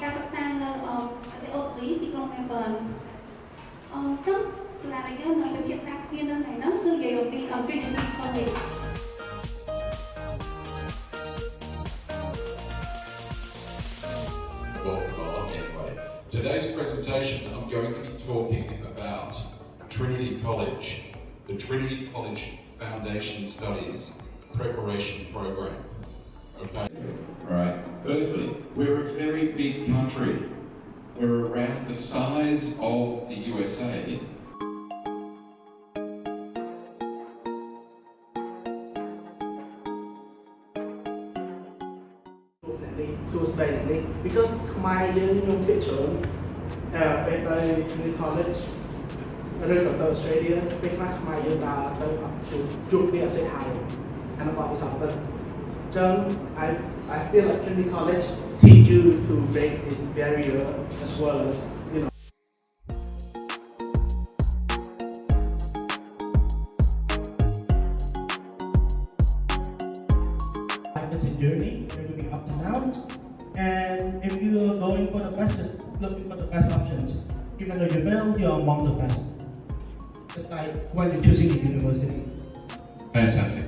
ការសិក្សានៅប្រទេសអូស្ត្រាលីទីក្រុង Melbourne គឺសាលាដែលយើងនឹងពិភាក្សាគ្នានៅថ្ងៃហ្នឹងគឺនិយាយអំពី Trinity College. Anyway, today's presentation I'm going to be talking about Trinity College, the Trinity College Foundation Studies Preparation Program. Okay. Alright, firstly, we're a very big country. We're around the size of the USA. To study because my young picture at Trinity College ឬក៏ទៅ Australia ពេលខ្លះខ្មែរយើងដើរទៅជួបគ្នាសេហើយអានោះបទពិសោធន៍ទៅអញ្ចឹង I feel like Trinity College teach you to break this barrier as well as you know it's a journey, there will be ups and downs, and if you are going for the best, just looking for the best options. Even though you fail, you are among the best. Just like when you're choosing a university. Fantastic.